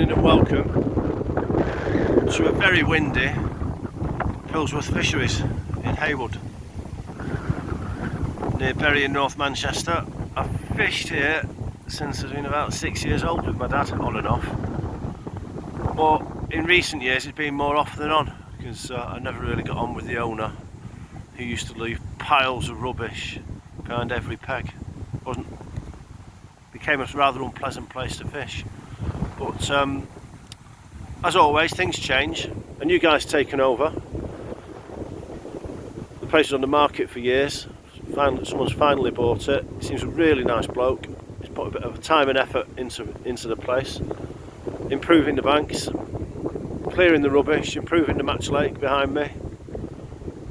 morning and welcome to a very windy Pilsworth Fisheries in Heywood, near Bury in North Manchester. I've fished here since I've been about 6 years old with my dad, on and off. But in recent years it's been more off than on, because I never really got on with the owner, who used to leave piles of rubbish behind every peg. Became a rather unpleasant place to fish. But as always, things change. A new guy's taken over. The place was on the market for years. Someone's finally bought it. He seems a really nice bloke. He's put a bit of time and effort into the place, improving the banks, clearing the rubbish, improving the match lake behind me,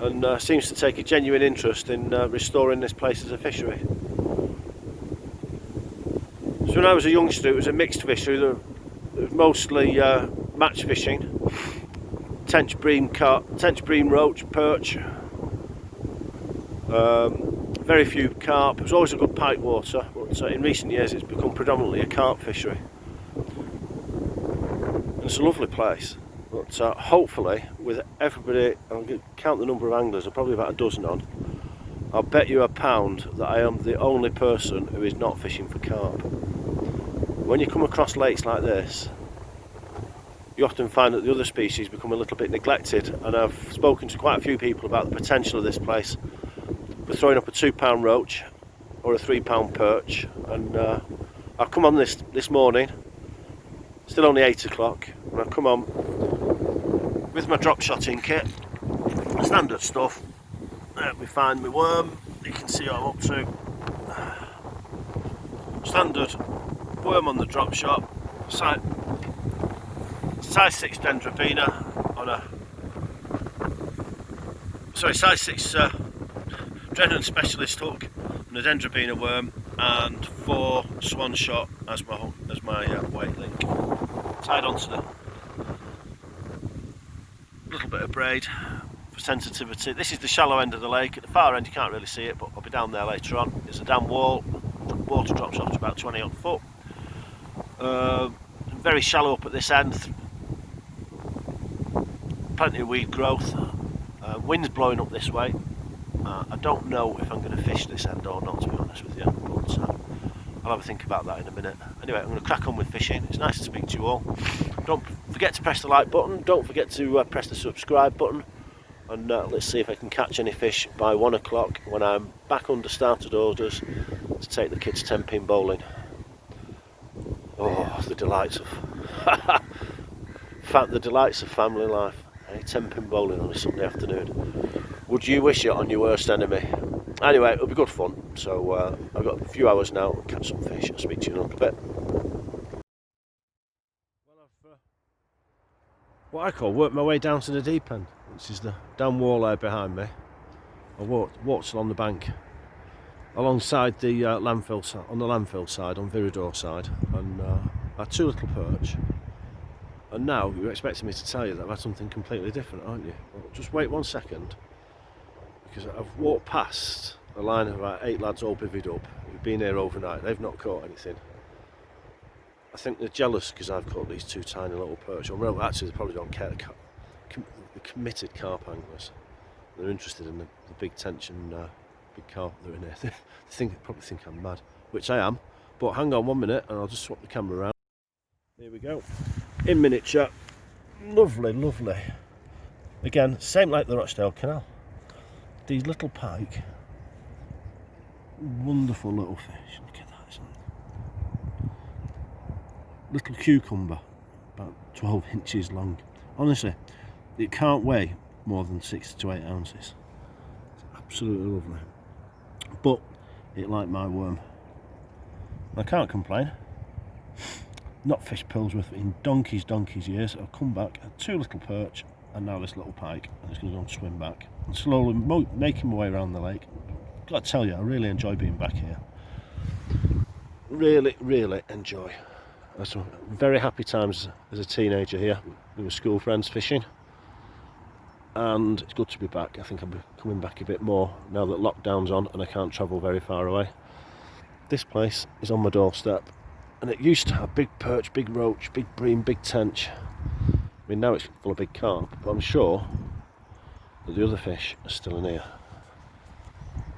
and seems to take a genuine interest in restoring this place as a fishery. So when I was a youngster, it was a mixed fishery. There was mostly match fishing, tench bream roach, perch, very few carp. It was always a good pike water, but in recent years it's become predominantly a carp fishery. And it's a lovely place, but hopefully with everybody, I'm going to count the number of anglers, there's probably about a dozen on. I'll bet you £1 that I am the only person who is not fishing for carp. When you come across lakes like this, you often find that the other species become a little bit neglected, and I've spoken to quite a few people about the potential of this place for throwing up a £2 roach or a £3 perch. And I've come on this morning, still only 8 o'clock, and I've come on with my drop shotting kit, standard stuff. Let me find my worm. You can see what I'm up to. Standard worm on the drop shot, size 6 dendrobina on a size 6 Drennan specialist hook and a dendrobina worm, and 4 swan shot as my weight link, tied onto the little bit of braid for sensitivity. This is the shallow end of the lake. At the far end you can't really see it, but I'll be down there later on. It's a dam wall, water drops off to about 20 odd foot. Very shallow up at this end, plenty of weed growth, wind's blowing up this way. I don't know if I'm going to fish this end or not, to be honest with you, but I'll have a think about that in a minute. Anyway, I'm going to crack on with fishing. It's nice to speak to you all. Don't forget to press the like button, don't forget to press the subscribe button, and let's see if I can catch any fish by 1 o'clock when I'm back under started orders to take the kids 10-pin bowling. Oh, the delights of family life. 10-pin bowling on a Sunday afternoon. Would you wish it on your worst enemy? Anyway, it'll be good fun. So I've got a few hours now to catch some fish. I'll speak to you in a little bit. Well, I've what I call worked my way down to the deep end, which is the down wall there behind me. I walked along the bank, alongside the landfill side, on the landfill side, on Viridor side, and I had 2 little perch. And now you're expecting me to tell you that I've had something completely different, aren't you? Well, just wait 1 second, because I've walked past a line of about 8 lads all bivvied up who've been here overnight. They've not caught anything. I think they're jealous because I've caught these 2 tiny little perch. Or well, actually they probably don't care. The committed carp anglers. They're interested in the big tension, big carp that are in here. They probably think I'm mad, which I am. But hang on 1 minute and I'll just swap the camera around. Here we go. In miniature. Lovely, lovely. Again, same like the Rochdale Canal. These little pike. Wonderful little fish. Look at that. Little cucumber. About 12 inches long. Honestly, it can't weigh more than 6 to 8 ounces. It's absolutely lovely. But it liked my worm. I can't complain. Not fished Pilsworth in donkey's years. I've come back, had 2 little perch and now this little pike, and it's going to go and swim back and slowly making my way around the lake. Got to tell you, I really enjoy being back here. Really enjoy. I had some very happy times as a teenager here with my school friends fishing, and it's good to be back. I think I'll be coming back a bit more now that lockdown's on and I can't travel very far away. This place is on my doorstep. and it used to have big perch, big roach, big bream, big tench. I mean, now it's full of big carp, but I'm sure that the other fish are still in here.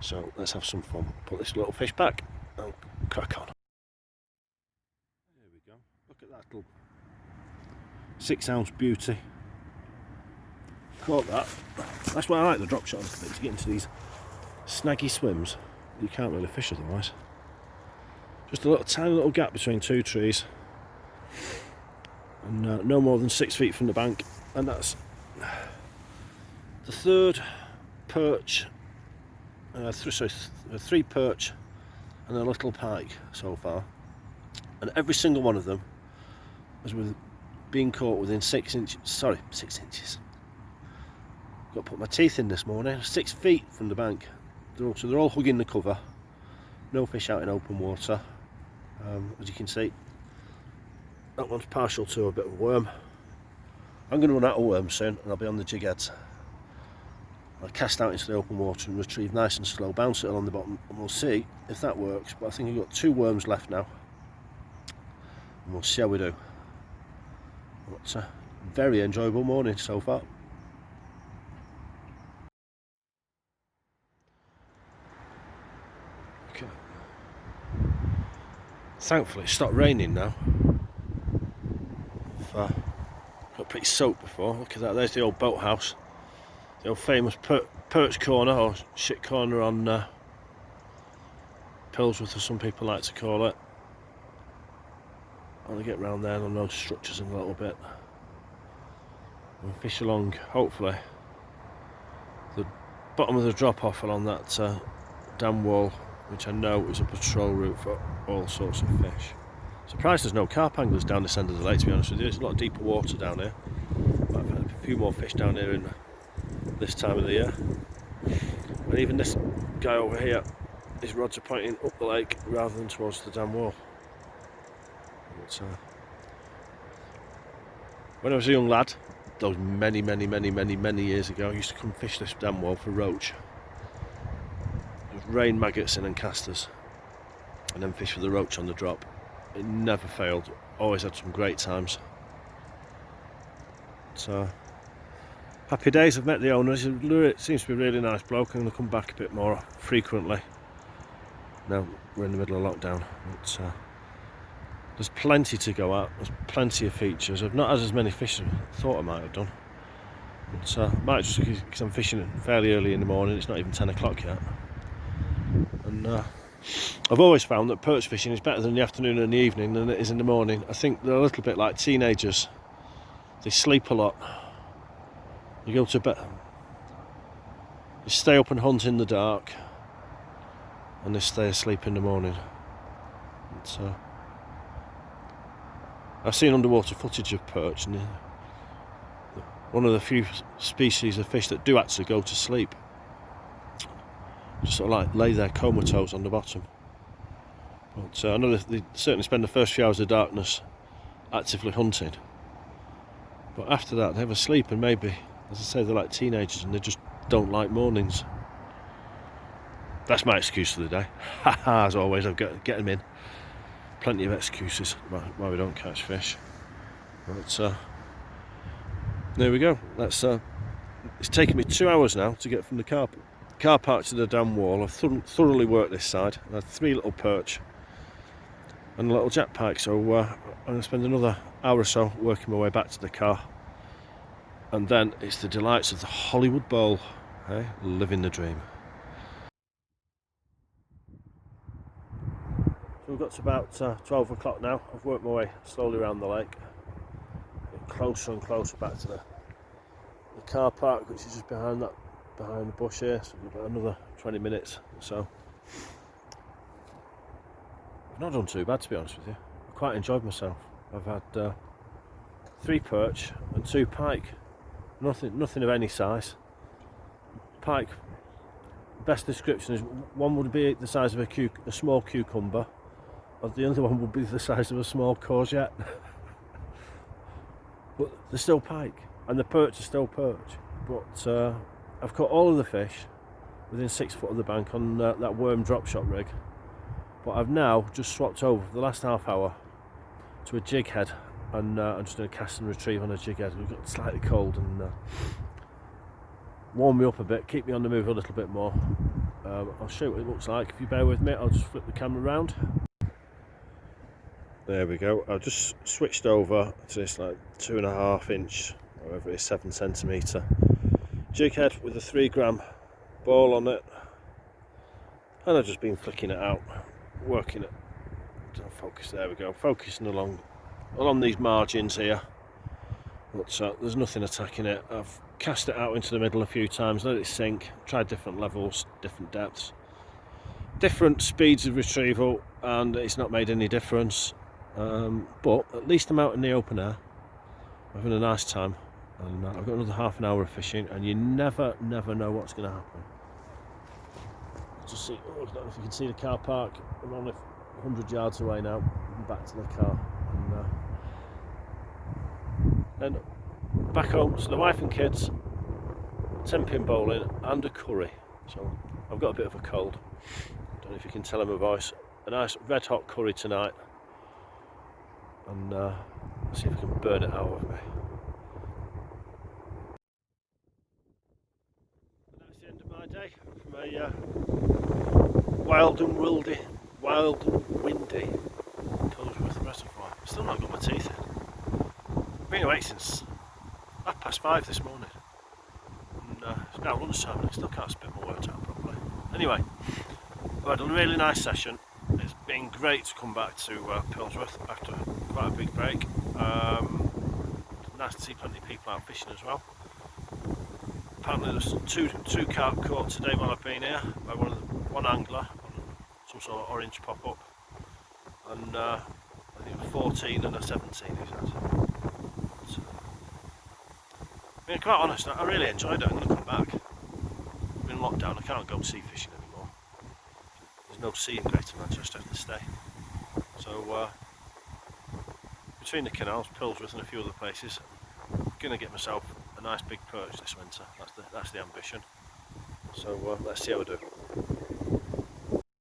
So let's have some fun. Put this little fish back and crack on. There we go. Look at that little 6-ounce beauty. Caught that. That's why I like the drop shot a little bit, to get into these snaggy swims. You can't really fish otherwise. Just a little tiny little gap between two trees, and no more than 6 feet from the bank, and that's the third perch, three perch and a little pike so far, and every single one of them was being caught within 6 inches. Sorry, 6 inches. Got to put my teeth in this morning. 6 feet from the bank. So they're all hugging the cover. No fish out in open water. As you can see, that one's partial to a bit of a worm. I'm going to run out of worms soon, and I'll be on the jig heads. I'll cast out into the open water and retrieve nice and slow, bounce it along the bottom, and we'll see if that works. But I think I've got 2 worms left now, and we'll see how we do. But a very enjoyable morning so far. Okay. Thankfully it stopped raining now. Got pretty soaked before. Look at that, there's the old boathouse. The old famous perch corner, or shit corner on Pilsworth, as some people like to call it. I'll get round there on those structures in a little bit. We'll fish along, hopefully, the bottom of the drop off along that dam wall, which I know is a patrol route for all sorts of fish. Surprised there's no carp anglers down this end of the lake, to be honest with you. There's a lot deeper water down here. Might have a few more fish down here in this time of the year. And even this guy over here, his rods are pointing up the lake rather than towards the dam wall. But, when I was a young lad, those many years ago, I used to come fish this dam wall for roach. It was rain, maggots in and casters, and then fish for the roach on the drop. It never failed, always had some great times. So, happy days. I've met the owner. He seems to be a really nice bloke. I'm going to come back a bit more frequently. Now we're in the middle of lockdown. But, there's plenty to go at. There's plenty of features. I've not had as many fish as I thought I might have done. But might just because I'm fishing fairly early in the morning. It's not even 10 o'clock yet. And I've always found that perch fishing is better in the afternoon and the evening than it is in the morning. I think they're a little bit like teenagers. They sleep a lot. You go to bed, you stay up and hunt in the dark, and they stay asleep in the morning. I've seen underwater footage of perch, and one of the few species of fish that do actually go to sleep. Just sort of like lay there comatose on the bottom. But I know they certainly spend the first few hours of darkness actively hunting. But after that, they have a sleep, and maybe, as I say, they're like teenagers and they just don't like mornings. That's my excuse for the day. As always, I've got to get them in. Plenty of excuses why we don't catch fish. But there we go. It's taken me 2 hours now to get from the car park to the dam wall. I've thoroughly worked this side. I had 3 little perch and a little jack pike, so I'm going to spend another hour or so working my way back to the car, and then it's the delights of the Hollywood Bowl. Hey, living the dream. So we've got to about 12 o'clock now. I've worked my way slowly around the lake, get closer and closer back to the car park, which is just behind the bush here. So we've got another 20 minutes or so. I've not done too bad, to be honest with you. I've quite enjoyed myself. I've had 3 perch and 2 pike. Nothing of any size. Pike, best description is one would be the size of a small cucumber, or the other one would be the size of a small courgette. But they're still pike, and the perch are still perch. But I've caught all of the fish within 6 foot of the bank on that worm drop shot rig. But I've now just swapped over for the last half hour to a jig head, and I'm just doing a cast and retrieve on a jig head. We've got slightly cold and warm me up a bit, keep me on the move a little bit more. I'll show you what it looks like. If you bear with me, I'll just flip the camera around. There we go. I've just switched over to this like 2.5 inch, or whatever it is, 7 centimetre jig head with a 3 gram ball on it, and I've just been flicking it out, working it. Don't focus. There we go. Focusing along these margins here. But there's nothing attacking it. I've cast it out into the middle a few times, let it sink, tried different levels, different depths, different speeds of retrieval, and it's not made any difference. But at least I'm out in the open air, having a nice time, and I've got another half an hour of fishing, and you never know what's going to happen. Just see, I don't know if you can see the car park. I'm only 100 yards away now. I'm back to the car, and back home to the wife and kids, 10-pin bowling and a curry. So I've got a bit of a cold. Don't know if you can tell in my voice. A nice red hot curry tonight, and see if I can burn it out of me. And that's the end of my day from a wild and windy Pilsworth Reservoir. Still not got my teeth in. Been awake since 5:30 this morning, and it's now lunchtime and I still can't spit my words out properly. Anyway, I've had a really nice session. It's been great to come back to Pilsworth after quite a big break. Nice to see plenty of people out fishing as well. Apparently there's two carp caught today while I've been here by one angler on some sort of orange pop-up, and I think a 14 and a 17 he's had. Being quite honest, I really enjoyed it. I'm going to come back. I'm in lockdown, I can't go sea fishing anymore. There's no sea in Greater Manchester to stay. So between the canals, Pilsworth and a few other places, I'm going to get myself a nice big perch this winter. That's the ambition. So let's see how we do.